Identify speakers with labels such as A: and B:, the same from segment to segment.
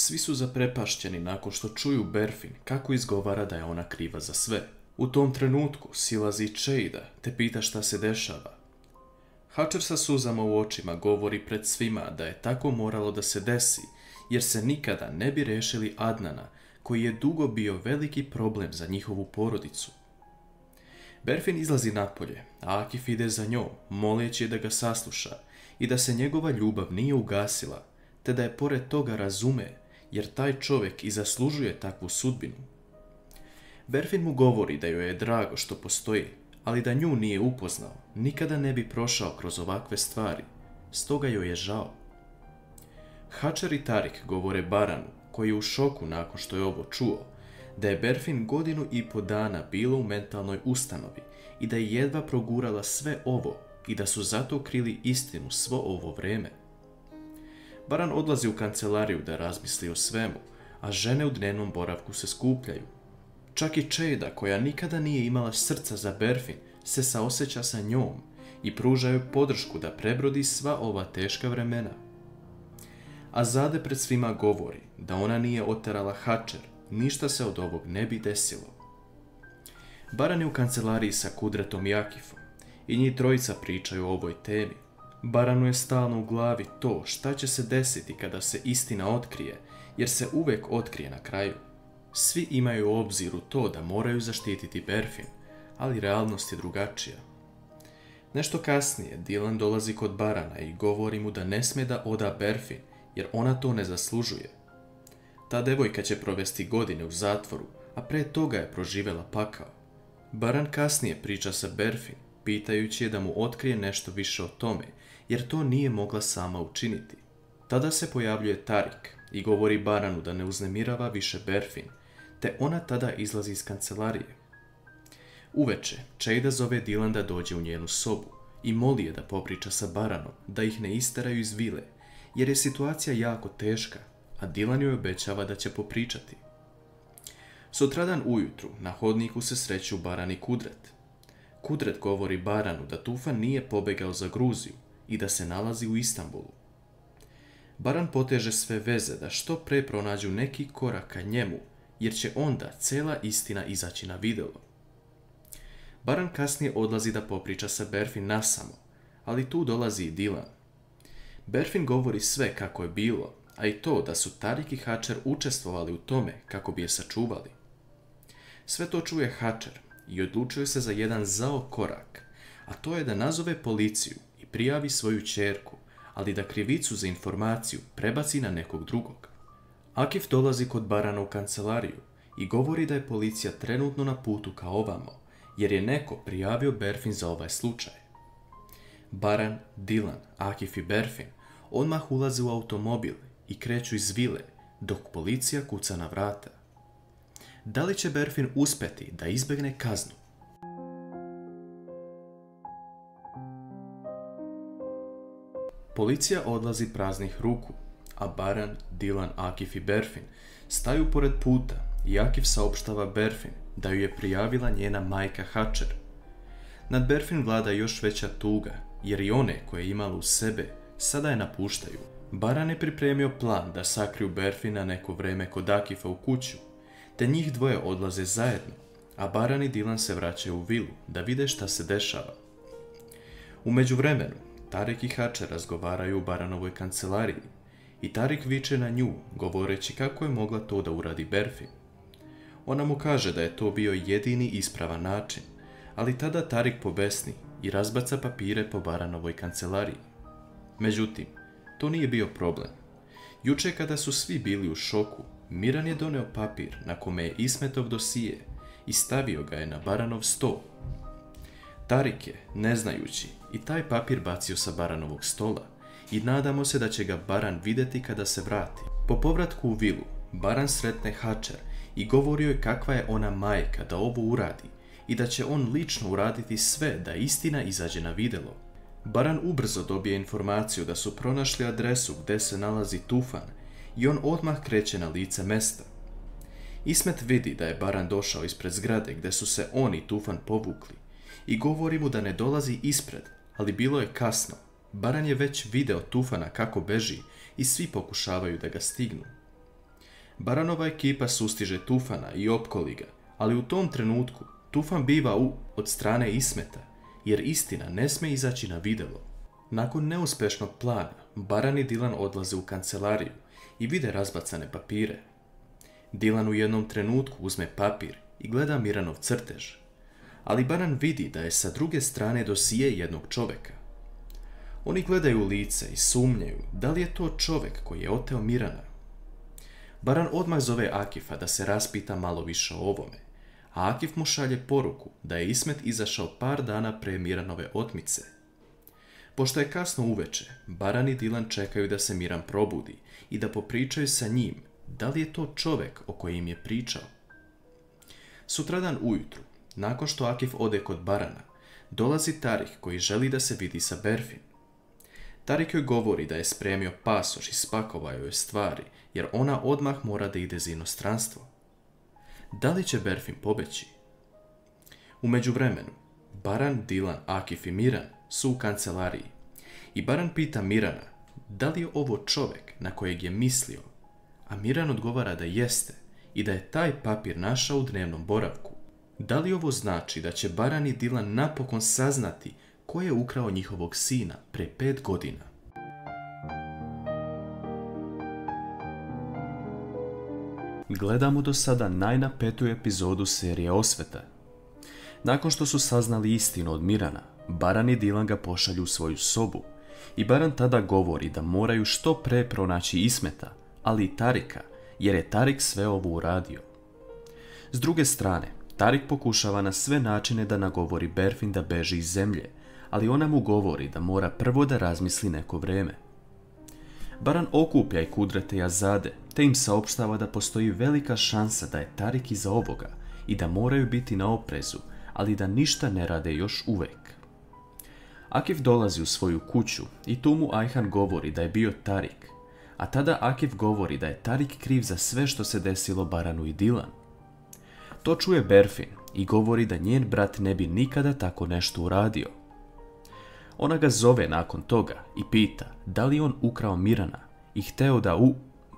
A: Svi su zaprepašćeni nakon što čuju Berfin kako izgovara da je ona kriva za sve. U tom trenutku silazi Cheida te pita šta se dešava. Hatcher sa suzama u očima govori pred svima da je tako moralo da se desi, jer se nikada ne bi rešili Adnana, koji je dugo bio veliki problem za njihovu porodicu. Berfin izlazi napolje, a Akif ide za njom, moleći je da ga sasluša i da se njegova ljubav nije ugasila, te da je pored toga razume, jer taj čovjek i zaslužuje takvu sudbinu. Berfin mu govori da joj je drago što postoji, ali da nju nije upoznao, nikada ne bi prošao kroz ovakve stvari, stoga joj je žao. Hatcher i Tarik govore Baranu, koji je u šoku nakon što je ovo čuo, da je Berfin 1,5 dana bila u mentalnoj ustanovi i da je jedva progurala sve ovo i da su zato krili istinu svo ovo vreme. Baran odlazi u kancelariju da razmisli o svemu, a žene u dnevnom boravku se skupljaju. Čak i Cheida, koja nikada nije imala srca za Berfin, se saoseća sa njom i pruža joj podršku da prebrodi sva ova teška vremena. Azade pred svima govori da ona nije oterala Hatcher, ništa se od ovog ne bi desilo. Baran je u kancelariji sa Kudretom i Akifom i njih trojica pričaju o ovoj temi. Baranu je stalno u glavi to šta će se desiti kada se istina otkrije, jer se uvek otkrije na kraju. Svi imaju u obziru to da moraju zaštititi Berfin, ali realnost je drugačija. Nešto kasnije Dylan dolazi kod Barana i govori mu da ne sme da oda Berfin, jer ona to ne zaslužuje. Ta devojka će provesti godine u zatvoru, a pre toga je proživela pakao. Baran kasnije priča sa Berfin, pitajući je da mu otkrije nešto više o tome, jer to nije mogla sama učiniti. Tada se pojavljuje Tarik i govori Baranu da ne uznemirava više Berfin, te ona tada izlazi iz kancelarije. Uveče, Cheida zove Dylan da dođe u njenu sobu i moli je da popriča sa Baranom, da ih ne isteraju iz vile, jer je situacija jako teška, a Dylan joj obećava da će popričati. Sutradan ujutru na hodniku se sreću Baran i Kudret. Kudret govori Baranu da Tufan nije pobegao za Gruziju i da se nalazi u Istanbulu. Baran poteže sve veze da što pre pronađu neki korak ka njemu, jer će onda cela istina izaći na videlo. Baran kasnije odlazi da popriča sa Berfin nasamo, ali tu dolazi i Dylan. Berfin govori sve kako je bilo, a i to da su Tarik i Hatcher učestvovali u tome kako bi je sačuvali. Sve to čuje Hatcher i odlučuje se za jedan zao korak, a to je da nazove policiju i prijavi svoju ćerku, ali da krivicu za informaciju prebaci na nekog drugog. Akif dolazi kod Barana u kancelariju i govori da je policija trenutno na putu ka ovamo, jer je neko prijavio Berfin za ovaj slučaj. Baran, Dylan, Akif i Berfin odmah ulaze u automobil i kreću iz vile, dok policija kuca na vrata. Da li će Berfin uspeti da izbegne kaznu? Policija odlazi praznih ruku, a Baran, Dylan, Akif i Berfin staju pored puta i Akif saopštava Berfin da ju je prijavila njena majka Hatcher. Nad Berfin vlada još veća tuga, jer i one koje je imala u sebe sada je napuštaju. Baran je pripremio plan da sakriju Berfin na neko vreme kod Akifa u kuću, te njih dvoje odlaze zajedno, a Baran i Dylan se vraćaju u vilu da vide šta se dešava. U međuvremenu, Tarik i Hatcher razgovaraju u Baranovoj kancelariji i Tarik viče na nju, govoreći kako je mogla to da uradi Berfin. Ona mu kaže da je to bio jedini ispravan način, ali tada Tarik pobesni i razbaca papire po Baranovoj kancelariji. Međutim, to nije bio problem. Juče kada su svi bili u šoku, Miran je doneo papir na kome je Ismetov dosije i stavio ga je na Baranov sto. Tarik je, ne znajući, i taj papir bacio sa Baranovog stola i nadamo se da će ga Baran vidjeti kada se vrati. Po povratku u vilu, Baran sretne Hatcher i govori joj kakva je ona majka da ovo uradi i da će on lično uraditi sve da istina izađe na videlo. Baran ubrzo dobije informaciju da su pronašli adresu gde se nalazi Tufan i on odmah kreće na lice mesta. Ismet vidi da je Baran došao ispred zgrade gde su se on i Tufan povukli i govori mu da ne dolazi ispred, ali bilo je kasno. Baran je već video Tufana kako beži i svi pokušavaju da ga stignu. Baranova ekipa sustiže Tufana i opkoli ga, ali u tom trenutku Tufan biva od strane Ismeta, jer istina ne smije izaći na videlo. Nakon neuspješnog plana, Baran i Dylan odlaze u kancelariju i vide razbacane papire. Dylan u jednom trenutku uzme papir i gleda Miranov crtež, ali Baran vidi da je sa druge strane dosije jednog čovjeka. Oni gledaju u lice i sumnjaju da li je to čovjek koji je oteo Mirana. Baran odmah zove Akifa da se raspita malo više o ovome, a Akif mu šalje poruku da je Ismet izašao par dana pre Miranove otmice. Pošto je kasno uveče, Baran i Dylan čekaju da se Miran probudi i da popričaju sa njim da li je to čovjek o kojem je pričao. Sutradan ujutru, nakon što Akif ode kod Barana, dolazi Tarik koji želi da se vidi sa Berfin. Tarik joj govori da je spremio pasoš i spakovao joj stvari, jer ona odmah mora da ide za inostranstvo. Da li će Berfin pobeći? U međuvremenu, Baran, Dylan, Akif i Miran su u kancelariji i Baran pita Mirana da li je ovo čovjek na kojeg je mislio, a Miran odgovara da jeste i da je taj papir našao u dnevnom boravku. Da li ovo znači da će Baran i Dylan napokon saznati ko je ukrao njihovog sina pre 5 godina? Gledamo do sada najnapetuju epizodu serije Osveta. Nakon što su saznali istinu od Mirana, Baran i Dylan ga pošalju u svoju sobu i Baran tada govori da moraju što pre pronaći Ismeta, ali i Tarika, jer je Tarik sve ovo uradio. S druge strane, Tarik pokušava na sve načine da nagovori Berfin da beži iz zemlje, ali ona mu govori da mora prvo da razmisli neko vrijeme. Baran okuplja i Kudrete i Azade, te im saopštava da postoji velika šansa da je Tarik iza ovoga i da moraju biti na oprezu, ali da ništa ne rade još uvek. Akif dolazi u svoju kuću i tu mu Ajhan govori da je bio Tarik, a tada Akif govori da je Tarik kriv za sve što se desilo Baranu i Dylan. To čuje Berfin i govori da njen brat ne bi nikada tako nešto uradio. Ona ga zove nakon toga i pita da li on ukrao Mirana i hteo da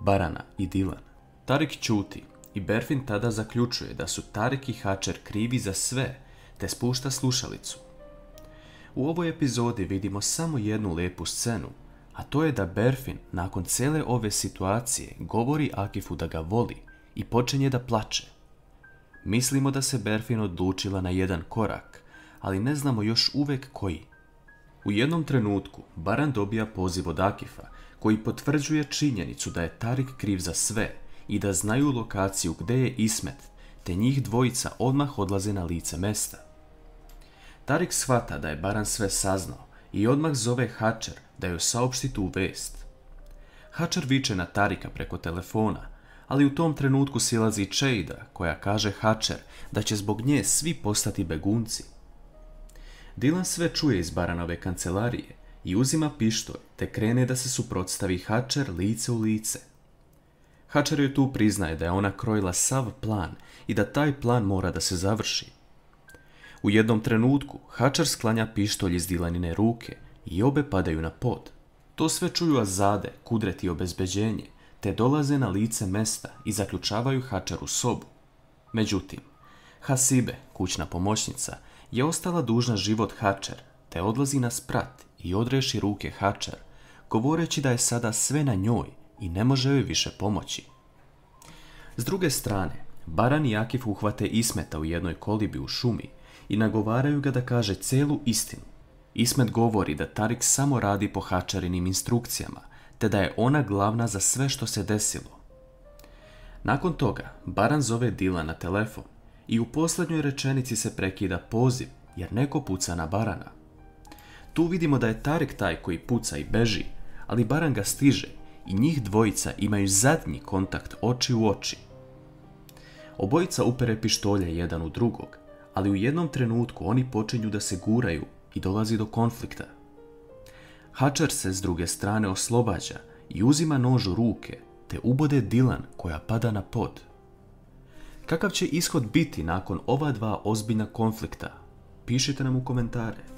A: Barana i Dylan. Tarik ćuti i Berfin tada zaključuje da su Tarik i Hačer krivi za sve, te spušta slušalicu. U ovoj epizodi vidimo samo jednu lepu scenu, a to je da Berfin nakon cele ove situacije govori Akifu da ga voli i počinje da plače. Mislimo da se Berfin odlučila na jedan korak, ali ne znamo još uvek koji. U jednom trenutku Baran dobija poziv od Akifa, koji potvrđuje činjenicu da je Tarik kriv za sve i da znaju lokaciju gde je Ismet, te njih dvojica odmah odlaze na lice mesta. Tarik shvata da je Baran sve saznao i odmah zove Hačer da joj saopšti tu vest. Hačer viče na Tarika preko telefona, ali u tom trenutku silazi Čejda koja kaže Hačer da će zbog nje svi postati begunci. Dylan sve čuje iz Baranove kancelarije i uzima pištolj te krene da se suprotstavi Hačer lice u lice. Hačer joj tu priznaje da je ona krojila sav plan i da taj plan mora da se završi. U jednom trenutku Hačer sklanja pištolj iz Dylanine ruke i obe padaju na pod. To sve čuju Azade, Kudret i obezbeđenje, te dolaze na lice mesta i zaključavaju Hačer u sobu. Međutim, Hasibe, kućna pomoćnica, je ostala dužna život Hačer, te odlazi na sprat i odreši ruke Hačer, govoreći da je sada sve na njoj i ne može joj više pomoći. S druge strane, Baran i Akif uhvate Ismeta u jednoj kolibi u šumi i nagovaraju ga da kaže celu istinu. Ismet govori da Tarik samo radi po Hačerinim instrukcijama, te da je ona glavna za sve što se desilo. Nakon toga, Baran zove Dylan na telefon i u posljednjoj rečenici se prekida poziv jer neko puca na Barana. Tu vidimo da je Tarik taj koji puca i beži, ali Baran ga stiže i njih dvojica imaju zadnji kontakt oči u oči. Obojica upere pištolje jedan u drugog, ali u jednom trenutku oni počinju da se guraju i dolazi do konflikta. Hačer se s druge strane oslobađa i uzima nož u ruke, te ubode Dylan koja pada na pod. Kakav će ishod biti nakon ova dva ozbiljna konflikta? Pišite nam u komentare.